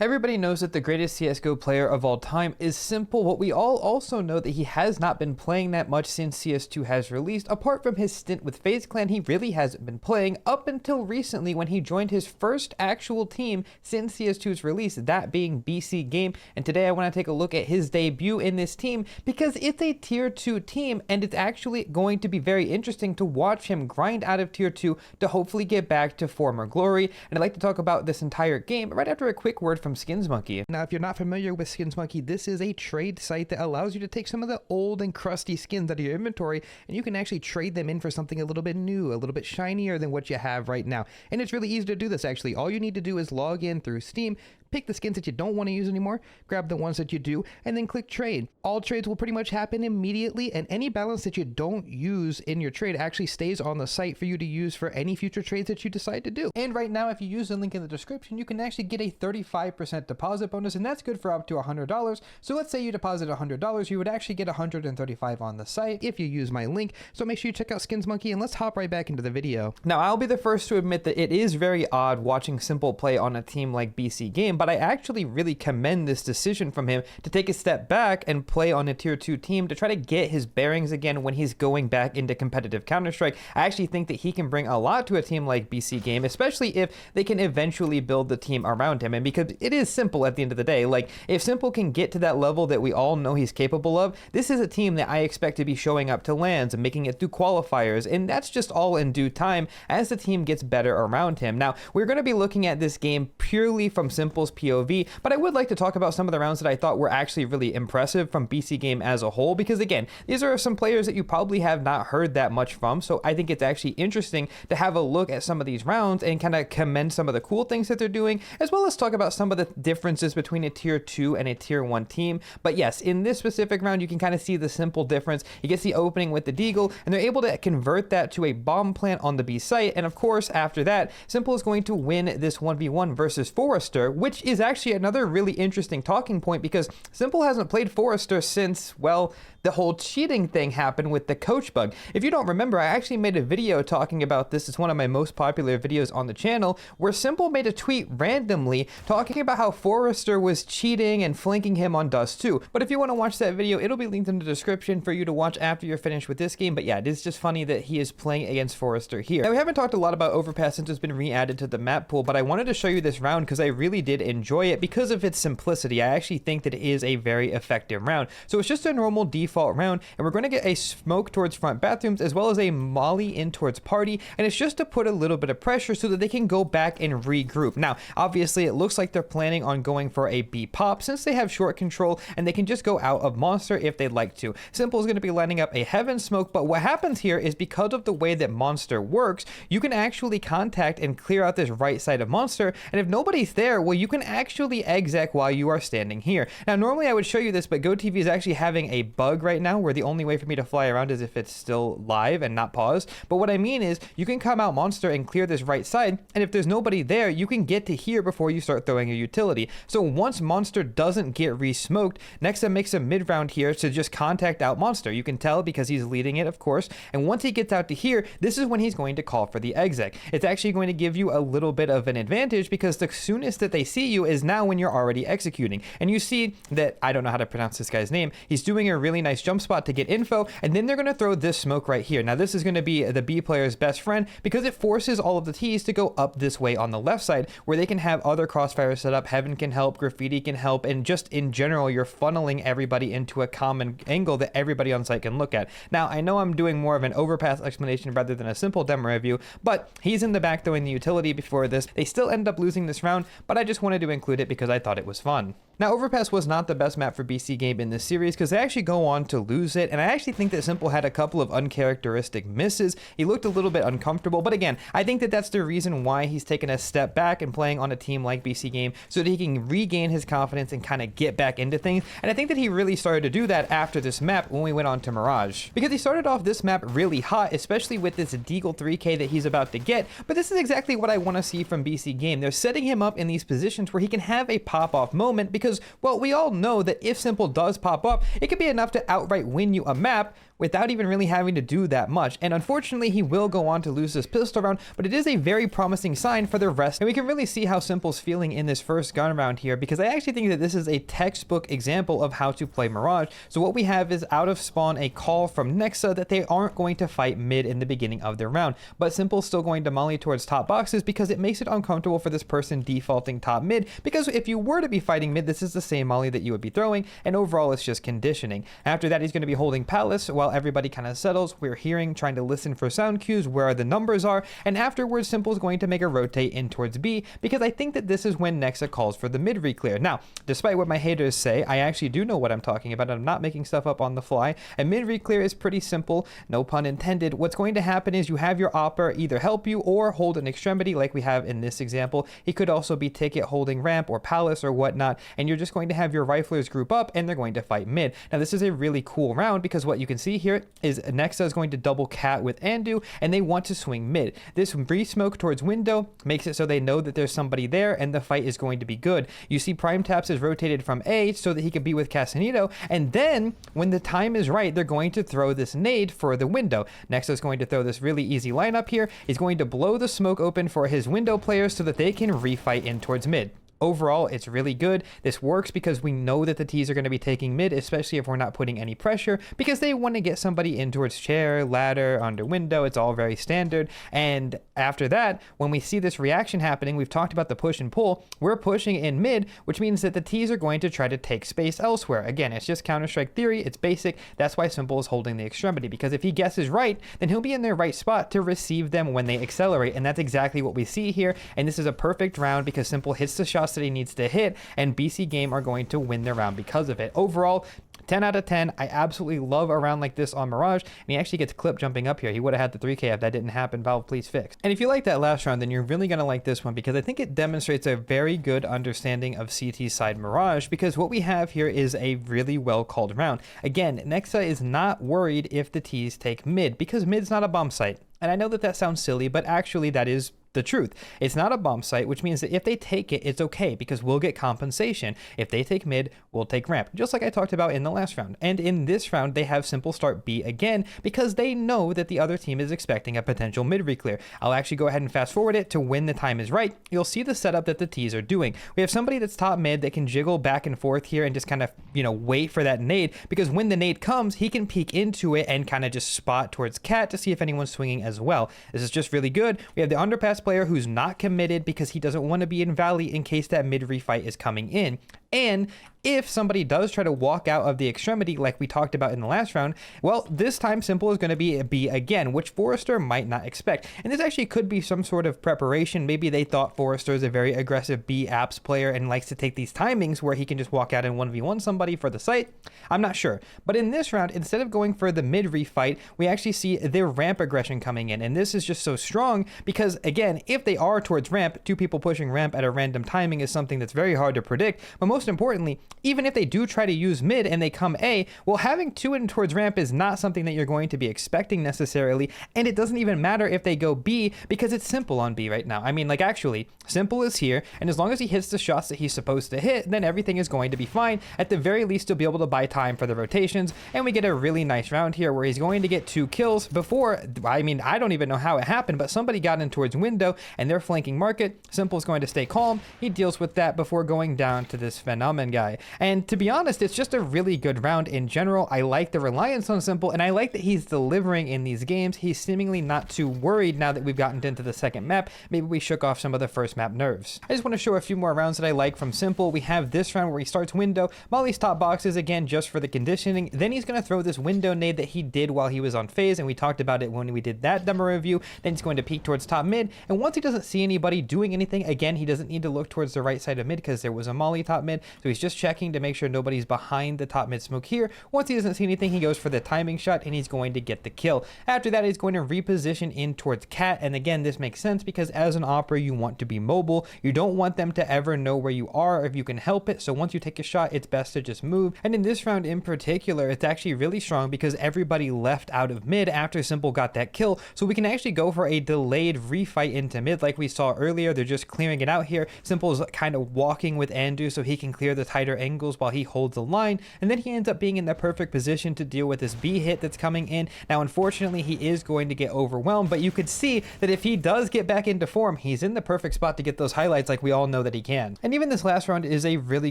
Everybody knows that the greatest CSGO player of all time is s1mple, but we all also know that he has not been playing that much since CS2 has released. Apart from his stint with FaZe Clan, he really hasn't been playing up until recently when he joined his first actual team since CS2's release, that being BC Game. And today I want to take a look at his debut in this team because it's a tier 2 team and it's actually going to be very interesting to watch him grind out of tier 2 to hopefully get back to former glory. And I'd like to talk about this entire game right after a quick word from S1mple's. Now, if you're not familiar with S1mple's, this is a trade site that allows you to take some of the old and crusty skins out of your inventory and you can actually trade them in for something a little bit new, a little bit shinier than what you have right now. And it's really easy to do this actually. All you need to do is log in through Steam, pick the skins that you don't want to use anymore, grab the ones that you do, and then click trade. All trades will pretty much happen immediately, and any balance that you don't use in your trade actually stays on the site for you to use for any future trades that you decide to do. And right now, if you use the link in the description, you can actually get a 35% deposit bonus, and that's good for up to $100. So let's say you deposit $100, you would actually get $135 on the site if you use my link. So make sure you check out S1mple's, and let's hop right back into the video. Now, I'll be the first to admit that it is very odd watching s1mple play on a team like BC Game, but I actually really commend this decision from him to take a step back and play on a tier 2 team to try to get his bearings again when he's going back into competitive Counter-Strike. I actually think that he can bring a lot to a team like BC Game, especially if they can eventually build the team around him. And because it is s1mple at the end of the day, like if s1mple can get to that level that we all know he's capable of, this is a team that I expect to be showing up to LANs and making it through qualifiers, and that's just all in due time as the team gets better around him. Now, we're going to be looking at this game purely from s1mple's POV, but I would like to talk about some of the rounds that I thought were actually really impressive from BC Game as a whole, because again, these are some players that you probably have not heard that much from, so I think it's actually interesting to have a look at some of these rounds and kind of commend some of the cool things that they're doing, as well as talk about some of the differences between a tier 2 and a tier 1 team. But yes, in this specific round, you can kind of see the s1mple difference. You get the opening with the deagle, and they're able to convert that to a bomb plant on the B site, and of course, after that, s1mple is going to win this 1v1 versus Forrester, which is actually another really interesting talking point because s1mple hasn't played Forrester since, well, the whole cheating thing happened with the coach bug. If you don't remember, I actually made a video talking about this. It's one of my most popular videos on the channel where s1mple made a tweet randomly talking about how Forrester was cheating and flanking him on Dust 2. But if you want to watch that video, it'll be linked in the description for you to watch after you're finished with this game. But yeah, it is just funny that he is playing against Forrester here. Now, we haven't talked a lot about Overpass since it's been re-added to the map pool, but I wanted to show you this round because I really did enjoy it because of its simplicity. I actually think that it is a very effective round. So it's just a normal default round, and we're going to get a smoke towards front bathrooms as well as a molly in towards party, and it's just to put a little bit of pressure so that they can go back and regroup. Now, obviously, it looks like they're planning on going for a B pop since they have short control and they can just go out of monster if they'd like to. s1mple is going to be lining up a heaven smoke, but what happens here is because of the way that monster works, you can actually contact and clear out this right side of monster, and if nobody's there, well, you can actually exec while you are standing here. Now, normally I would show you this, but GoTV is actually having a bug right now where the only way for me to fly around is if it's still live and not paused. But what I mean is you can come out monster and clear this right side, and if there's nobody there, you can get to here before you start throwing a utility. So once monster doesn't get re-smoked, Nexa makes a mid round here to just contact out monster. You can tell because he's leading it, of course, and once he gets out to here, this is when he's going to call for the exec. It's actually going to give you a little bit of an advantage because the soonest that they see you is now when you're already executing. And you see that, I don't know how to pronounce this guy's name, he's doing a really nice jump spot to get info, and then they're going to throw this smoke right here. Now, this is going to be the B player's best friend because it forces all of the T's to go up this way on the left side where they can have other crossfires set up, heaven can help, graffiti can help, and just in general, you're funneling everybody into a common angle that everybody on site can look at. Now, I know I'm doing more of an Overpass explanation rather than a s1mple demo review, but he's in the back throwing the utility before this. They still end up losing this round, but I just wanted to include it because I thought it was fun. Now, Overpass was not the best map for BC Game in this series because they actually go on to lose it, and I actually think that s1mple had a couple of uncharacteristic misses. He looked a little bit uncomfortable, but again, I think that that's the reason why he's taken a step back and playing on a team like BC Game so that he can regain his confidence and kind of get back into things, and I think that he really started to do that after this map when we went on to Mirage. Because he started off this map really hot, especially with this Deagle 3K that he's about to get, but this is exactly what I want to see from BC Game. They're setting him up in these positions where he can have a pop-off moment because because, well, we all know that if S1mple does pop up, it could be enough to outright win you a map without even really having to do that much. And unfortunately, he will go on to lose this pistol round, but it is a very promising sign for the rest. And we can really see how S1mple's feeling in this first gun round here, because I actually think that this is a textbook example of how to play Mirage. So what we have is out of spawn a call from Nexa that they aren't going to fight mid in the beginning of their round, but S1mple's still going to molly towards top boxes because it makes it uncomfortable for this person defaulting top mid, because if you were to be fighting mid, this is the same molly that you would be throwing, and overall it's just conditioning. After that, he's going to be holding Palace while everybody kind of settles. We're hearing, trying to listen for sound cues, where the numbers are, and afterwards S1mple's going to make a rotate in towards B, because I think that this is when Nexa calls for the mid re-clear. Now, despite what my haters say, I actually do know what I'm talking about. I'm not making stuff up on the fly. A mid re-clear is pretty simple, no pun intended. What's going to happen is you have your opper either help you or hold an extremity like we have in this example. He could also be ticket holding ramp or Palace or whatnot, and you're just going to have your riflers group up and they're going to fight mid. Now, this is a really cool round because what you can see here is Nexa is going to double cat with Andu, and they want to swing mid. This re-smoke towards window makes it so they know that there's somebody there and the fight is going to be good. You see Prime Taps is rotated from A so that he could be with Casanito, and then when the time is right, they're going to throw this nade for the window. Nexa is going to throw this really easy lineup here. He's going to blow the smoke open for his window players so that they can refight in towards mid. Overall, it's really good. This works because we know that the T's are going to be taking mid, especially if we're not putting any pressure, because they want to get somebody in towards chair, ladder, under window. It's all very standard. And after that, when we see this reaction happening, we've talked about the push and pull. We're pushing in mid, which means that the T's are going to try to take space elsewhere. Again, it's just Counter-Strike theory. It's basic. That's why S1mple is holding the extremity, because if he guesses right, then he'll be in their right spot to receive them when they accelerate. And that's exactly what we see here. And this is a perfect round because S1mple hits the shots that he needs to hit, and BC Game are going to win their round because of it. Overall, 10 out of 10. I absolutely love a round like this on Mirage, and he actually gets clipped jumping up here. He would have had the 3K if that didn't happen. Valve, please fix. And if you like that last round, then you're really going to like this one, because I think it demonstrates a very good understanding of CT-side Mirage, because what we have here is a really well called round. Again, Nexa is not worried if the T's take mid, because mid's not a bomb site. And I know that that sounds silly, but actually that is the truth. It's not a bomb site, which means that if they take it, it's okay, because we'll get compensation. If they take mid, we'll take ramp, just like I talked about in the last round. And in this round, they have S1mple start B again, because they know that the other team is expecting a potential mid re-clear. I'll actually go ahead and fast forward it to when the time is right. You'll see the setup that the T's are doing. We have somebody that's top mid that can jiggle back and forth here and just kind of, wait for that nade, because when the nade comes, he can peek into it and kind of just spot towards cat to see if anyone's swinging as well. This is just really good. We have the underpass player who's not committed because he doesn't want to be in Valley in case that mid refight is coming in. And if somebody does try to walk out of the extremity like we talked about in the last round, well, this time S1mple is going to be a B again, which Forrester might not expect. And this actually could be some sort of preparation. Maybe they thought Forrester is a very aggressive B apps player and likes to take these timings where he can just walk out and 1v1 somebody for the site. I'm not sure. But in this round, instead of going for the mid refight, we actually see their ramp aggression coming in. And this is just so strong because, again, if they are towards ramp, two people pushing ramp at a random timing is something that's very hard to predict. But most importantly, even if they do try to use mid and they come A, well, having two in towards ramp is not something that you're going to be expecting necessarily, and it doesn't even matter if they go B because it's S1mple on B right now. I mean, like, actually, S1mple is here, and as long as he hits the shots that he's supposed to hit, then everything is going to be fine. At the very least, you'll be able to buy time for the rotations, and we get a really nice round here where he's going to get 2 kills before, I mean, I don't even know how it happened, but somebody got in towards window, and they're flanking market. S1mple's going to stay calm. He deals with that before going down to this Phenomenon guy. And to be honest, it's just a really good round in general. I like the reliance on S1mple, and I like that he's delivering in these games. He's seemingly not too worried now that we've gotten into the second map. Maybe we shook off some of the first map nerves. I just want to show a few more rounds that I like from S1mple. We have this round where he starts window, molly's top boxes again just for the conditioning. Then he's going to throw this window nade that he did while he was on phase, and we talked about it when we did that demo review. Then he's going to peek towards top mid, and once he doesn't see anybody doing anything, again, he doesn't need to look towards the right side of mid because there was a molly top mid, so he's just checking to make sure nobody's behind the top mid smoke here. Once he doesn't see anything, he goes for the timing shot and he's going to get the kill. After that, he's going to reposition in towards cat, and again, this makes sense because as an opera, you want to be mobile. You don't want them to ever know where you are if you can help it, so once you take a shot, it's best to just move. And in this round in particular, it's actually really strong because everybody left out of mid after S1mple got that kill, so we can actually go for a delayed refight into mid like we saw earlier. They're just clearing it out here. S1mple's kind of walking with Andu so he can can clear the tighter angles while he holds the line, and then he ends up being in the perfect position to deal with this B hit that's coming in. Now unfortunately he is going to get overwhelmed, but you could see that if he does get back into form, he's in the perfect spot to get those highlights like we all know that he can. And even this last round is a really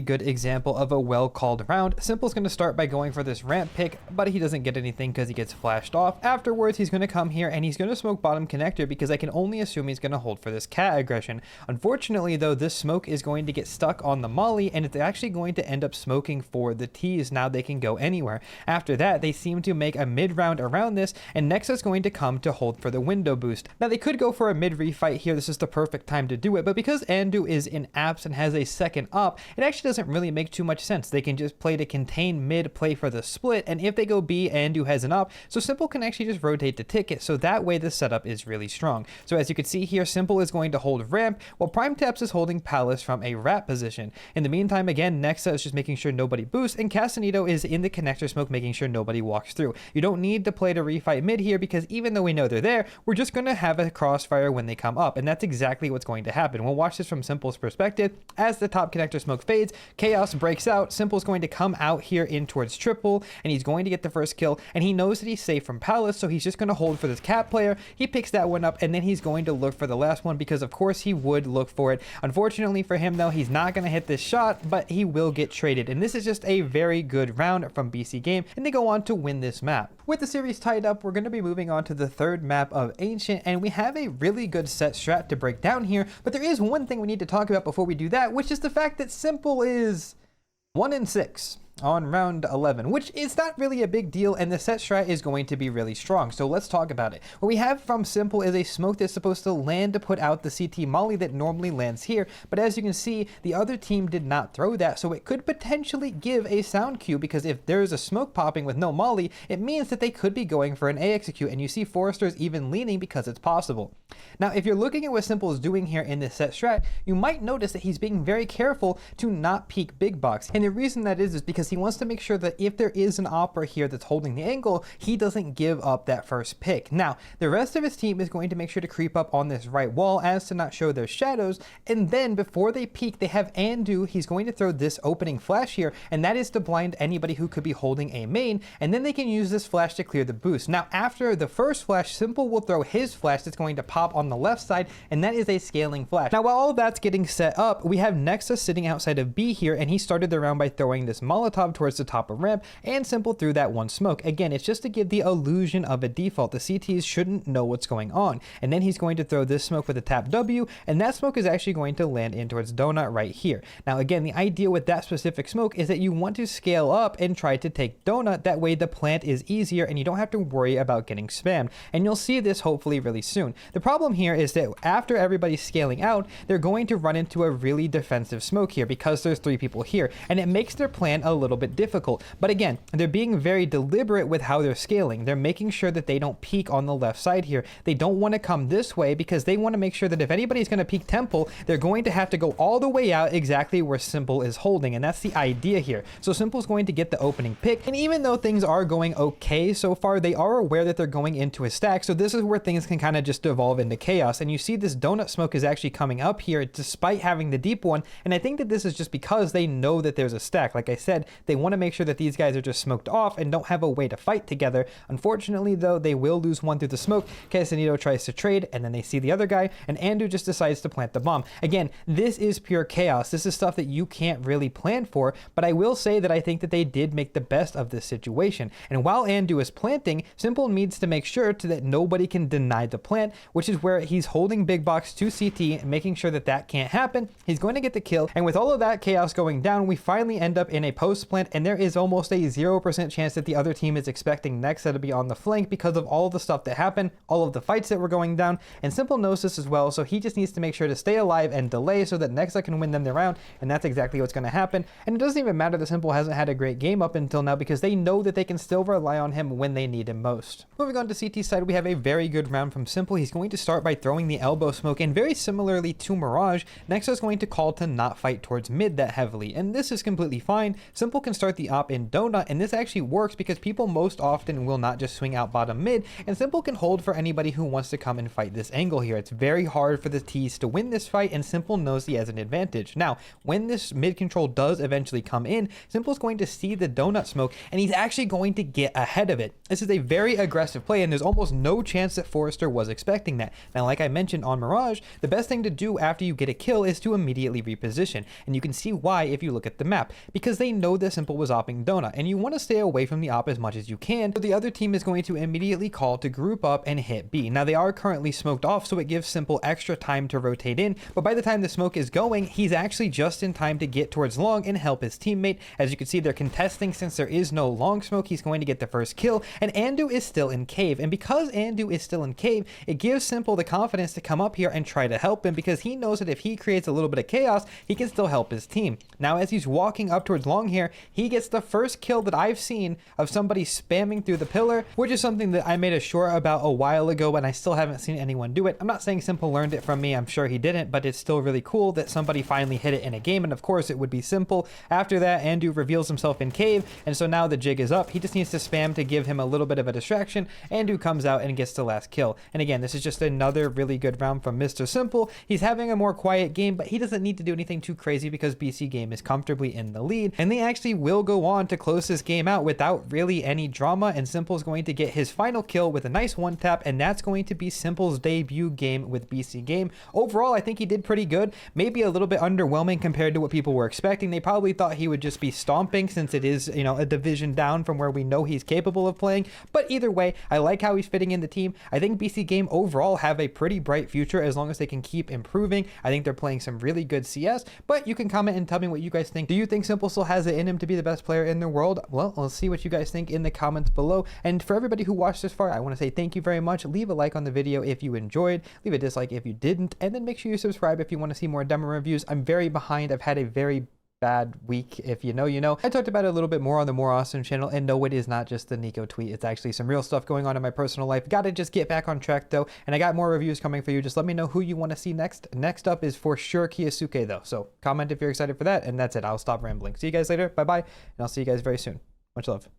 good example of a well called round. S1mple's going to start by going for this ramp pick, but he doesn't get anything because he gets flashed off. Afterwards he's going to come here and he's going to smoke bottom connector because I can only assume he's going to hold for this cat aggression. Unfortunately though, this smoke is going to get stuck on the molly and it's actually going to end up smoking for the T's. Now they can go anywhere. After that they seem to make a mid round around this, and Nexa's going to come to hold for the window boost. Now they could go for a mid refight here. This is the perfect time to do it, but because Andu is in apps and has a second up, it actually doesn't really make too much sense. They can just play to contain mid, play for the split, and if they go B, Andu has an up, so S1mple can actually just rotate the ticket, so that way the setup is really strong. So as you can see here, S1mple is going to hold ramp while Prime Taps is holding Palace from a wrap position. In the meantime, again, Nexa is just making sure nobody boosts, and Castanito is in the connector smoke making sure nobody walks through. You don't need to play to refight mid here because even though we know they're there, we're just going to have a crossfire when they come up, and that's exactly what's going to happen. We'll watch this from S1mple's perspective. As the top connector smoke fades, chaos breaks out. S1mple's going to come out here in towards triple, and he's going to get the first kill, and he knows that he's safe from Palace, so he's just going to hold for this cat player. He picks that one up, and then he's going to look for the last one because of course he would look for it. Unfortunately for him though, he's not going to hit this shot, but he will get traded, and this is just a very good round from BC Game, and they go on to win this map. With the series tied up, we're going to be moving on to the third map of Ancient, and we have a really good set strat to break down here, but there is one thing we need to talk about before we do that, which is the fact that S1mple is 1-6 on round 11, which is not really a big deal, and the set strat is going to be really strong. So let's talk about it. What we have from S1mple is a smoke that's supposed to land to put out the CT molly that normally lands here, but as you can see, the other team did not throw that, so it could potentially give a sound cue, because if there's a smoke popping with no molly, it means that they could be going for an A execute, and you see Forrester's even leaning because it's possible. Now, if you're looking at what S1mple is doing here in this set strat, you might notice that he's being very careful to not peek big box, and the reason that is because he wants to make sure that if there is an opera here that's holding the angle, he doesn't give up that first pick. Now, the rest of his team is going to make sure to creep up on this right wall as to not show their shadows, and then before they peek, they have Andu. He's going to throw this opening flash here, and that is to blind anybody who could be holding a main, and then they can use this flash to clear the boost. Now, after the first flash, S1mple will throw his flash that's going to pop on the left side, and that is a scaling flash. Now, while all that's getting set up, we have Nexa sitting outside of B here, and he started the round by throwing this Molotov towards the top of ramp, and S1mple threw that one smoke. Again, it's just to give the illusion of a default. The CTs shouldn't know what's going on. And then he's going to throw this smoke with a tap W, and that smoke is actually going to land in towards Donut right here. Now, again, the idea with that specific smoke is that you want to scale up and try to take Donut. That way the plant is easier and you don't have to worry about getting spammed. And you'll see this hopefully really soon. The problem here is that after everybody's scaling out, they're going to run into a really defensive smoke here because there's 3 people here, and it makes their plan a little bit difficult. But again, they're being very deliberate with how they're scaling. They're making sure that they don't peek on the left side here. They don't want to come this way because they want to make sure that if anybody's going to peek Temple, they're going to have to go all the way out exactly where S1mple is holding, and that's the idea here. So S1mple's going to get the opening pick, and even though things are going okay so far, they are aware that they're going into a stack, so this is where things can kind of just devolve into chaos. And you see this donut smoke is actually coming up here despite having the deep one, and I think that this is just because they know that there's a stack. Like I said, they want to make sure that these guys are just smoked off and don't have a way to fight together. Unfortunately though, they will lose one through the smoke. Castanito tries to trade, and then they see the other guy, and Andu just decides to plant the bomb. Again, this is pure chaos. This is stuff that you can't really plan for, but I will say that I think that they did make the best of this situation. And while Andu is planting, S1mple needs to make sure that nobody can deny the plant, which is where he's holding big box to CT and making sure that that can't happen. He's going to get the kill, and with all of that chaos going down, we finally end up in a post plant, and there is almost a 0% chance that the other team is expecting Nexa to be on the flank because of all of the stuff that happened, all of the fights that were going down, and S1mple knows this as well, so he just needs to make sure to stay alive and delay so that Nexa can win them the round, and that's exactly what's going to happen. And it doesn't even matter that S1mple hasn't had a great game up until now because they know that they can still rely on him when they need him most. Moving on to CT side, we have a very good round from S1mple. He's going to start by throwing the elbow smoke, and very similarly to Mirage, Nexa is going to call to not fight towards mid that heavily, and this is completely fine. S1mple Simple can start the op in Donut, and this actually works because people most often will not just swing out bottom mid, and Simple can hold for anybody who wants to come and fight this angle here. It's very hard for the T's to win this fight, and Simple knows he has an advantage. Now, when this mid control does eventually come in, Simple's going to see the donut smoke, and he's actually going to get ahead of it. This is a very aggressive play, and there's almost no chance that Forrester was expecting that. Now, like I mentioned on Mirage, the best thing to do after you get a kill is to immediately reposition, and you can see why if you look at the map, because they know that Simple was opping donut, and you want to stay away from the op as much as you can, so the other team is going to immediately call to group up and hit B. Now, they are currently smoked off, so it gives Simple extra time to rotate in, but by the time the smoke is going, he's actually just in time to get towards long and help his teammate. As you can see, they're contesting. Since there is no long smoke, he's going to get the first kill, and Andu is still in cave, and because Andu is still in cave, it gives Simple the confidence to come up here and try to help him, because he knows that if he creates a little bit of chaos, he can still help his team. Now, as he's walking up towards long here, he gets the first kill that I've seen of somebody spamming through the pillar, which is something that I made a short about a while ago, and I still haven't seen anyone do it. I'm not saying Simple learned it from me, I'm sure he didn't, but it's still really cool that somebody finally hit it in a game, and of course it would be Simple. After that, Andu reveals himself in cave, and so now the jig is up. He just needs to spam to give him a little bit of a distraction. Andu comes out and gets the last kill. And again, this is just another really good round from Mr. Simple. He's having a more quiet game, but he doesn't need to do anything too crazy because BC Game is comfortably in the lead, and they actually will go on to close this game out without really any drama, and Simple's going to get his final kill with a nice one tap, and that's going to be Simple's debut game with BC Game. Overall, I think he did pretty good, maybe a little bit underwhelming compared to what people were expecting. They probably thought he would just be stomping since it is, you know, a division down from where we know he's capable of playing, but either way, I like how he's fitting in the team. I think BC Game overall have a pretty bright future as long as they can keep improving. I think they're playing some really good CS, but you can comment and tell me what you guys think. Do you think Simple still has it in him to be the best player in the world? Well, let's see what you guys think in the comments below. And for everybody who watched this far, I want to say thank you very much. Leave a like on the video if you enjoyed, leave a dislike if you didn't, and then make sure you subscribe if you want to see more demo reviews. I'm very behind. I've had a very bad week. If you know, you know. I talked about it a little bit more on the More Awesome channel, and no, it is not just the Nico tweet. It's actually some real stuff going on in my personal life. Gotta just get back on track though, and I got more reviews coming for you. Just let me know who you want to see next. Next up is for sure Kiyosuke though, so comment if you're excited for that, and that's it. I'll stop rambling. See you guys later. Bye bye, and I'll see you guys very soon. Much love.